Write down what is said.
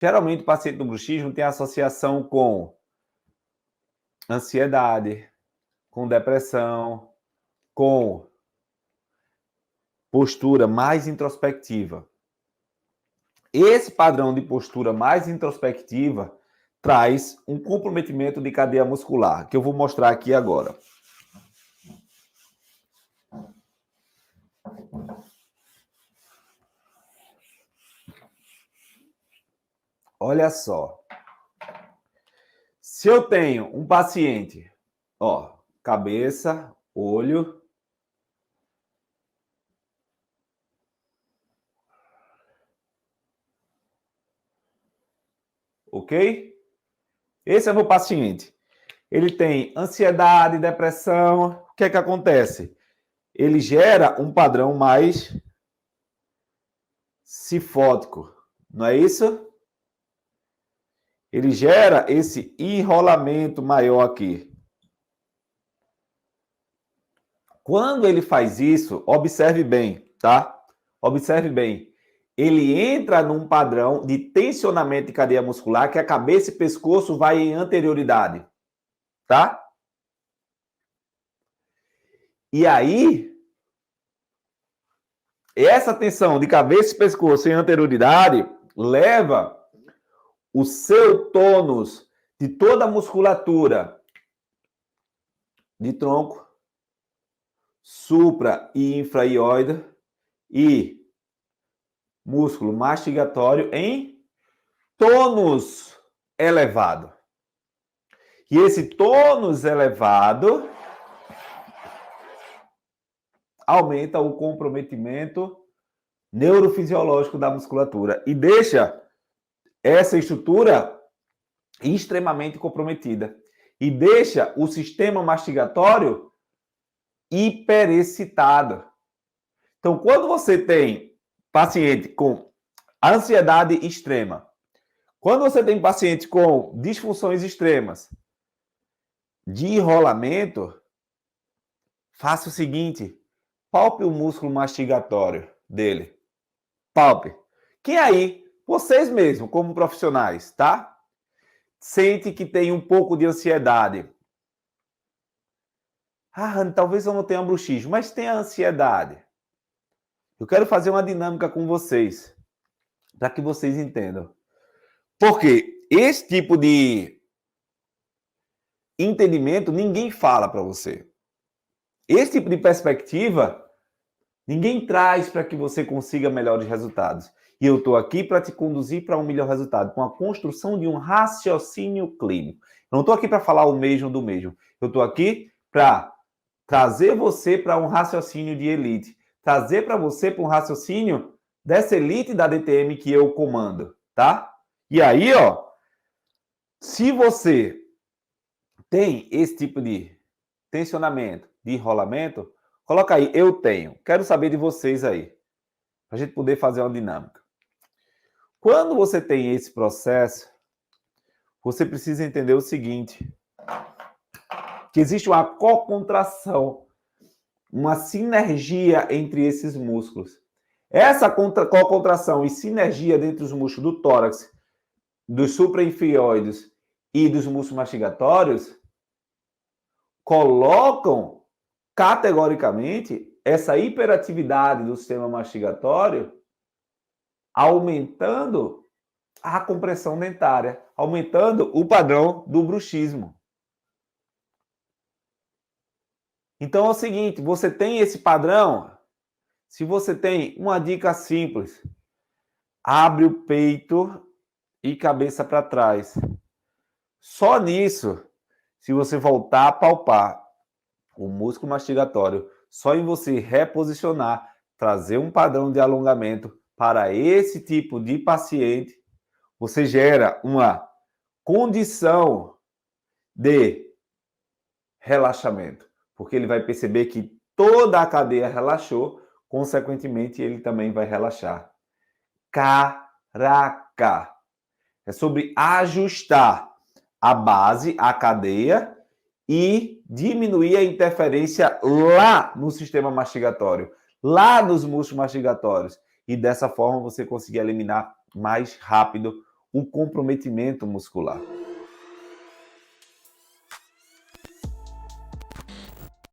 Geralmente, o paciente do bruxismo tem associação com ansiedade, com depressão, com postura mais introspectiva. Esse padrão de postura mais introspectiva traz um comprometimento de cadeia muscular, que eu vou mostrar aqui agora. Olha só. Se eu tenho um paciente, ó, cabeça, olho, ok? Esse é o meu paciente. Ele tem ansiedade, depressão. O que é que acontece? Ele gera um padrão mais cifótico, não é isso? Ele gera esse enrolamento maior aqui. Quando ele faz isso, observe bem, tá? Observe bem. Ele entra num padrão de tensionamento de cadeia muscular que a cabeça e pescoço vai em anterioridade, tá? E aí, essa tensão de cabeça e pescoço em anterioridade leva o seu tônus de toda a musculatura de tronco, supra e infraioide e músculo mastigatório em tônus elevado. E esse tônus elevado aumenta o comprometimento neurofisiológico da musculatura e deixa essa estrutura extremamente comprometida e deixa o sistema mastigatório hiperexcitado. Então, quando você tem paciente com ansiedade extrema, quando você tem paciente com disfunções extremas de enrolamento, faça o seguinte, palpe o músculo mastigatório dele. Palpe. Que aí, vocês mesmos, como profissionais, tá? Sente que tem um pouco de ansiedade. Ah, Rani, talvez eu não tenha bruxismo, mas tem a ansiedade. Eu quero fazer uma dinâmica com vocês, para que vocês entendam. Porque esse tipo de entendimento ninguém fala para você. Esse tipo de perspectiva ninguém traz para que você consiga melhores resultados. E eu estou aqui para te conduzir para um melhor resultado, com a construção de um raciocínio clínico. Eu não estou aqui para falar o mesmo do mesmo. Eu estou aqui para trazer você para um raciocínio de elite. Trazer para você para um raciocínio dessa elite da DTM que eu comando, tá? E aí, ó, se você tem esse tipo de tensionamento, de enrolamento, coloca aí, eu tenho. Quero saber de vocês aí, para a gente poder fazer uma dinâmica. Quando você tem esse processo, você precisa entender o seguinte, que existe uma cocontração, uma sinergia entre esses músculos. Essa cocontração e sinergia dentro dos músculos do tórax, dos suprainferiores e dos músculos mastigatórios colocam categoricamente essa hiperatividade do sistema mastigatório aumentando a compressão dentária, aumentando o padrão do bruxismo. Então é o seguinte, você tem esse padrão, se você tem uma dica simples, abre o peito e cabeça para trás. Só nisso, se você voltar a palpar o músculo mastigatório, só em você reposicionar, trazer um padrão de alongamento para esse tipo de paciente, você gera uma condição de relaxamento, porque ele vai perceber que toda a cadeia relaxou, consequentemente ele também vai relaxar. Caraca! É sobre ajustar a base, a cadeia e diminuir a interferência lá no sistema mastigatório, lá nos músculos mastigatórios. E dessa forma você conseguir eliminar mais rápido o comprometimento muscular.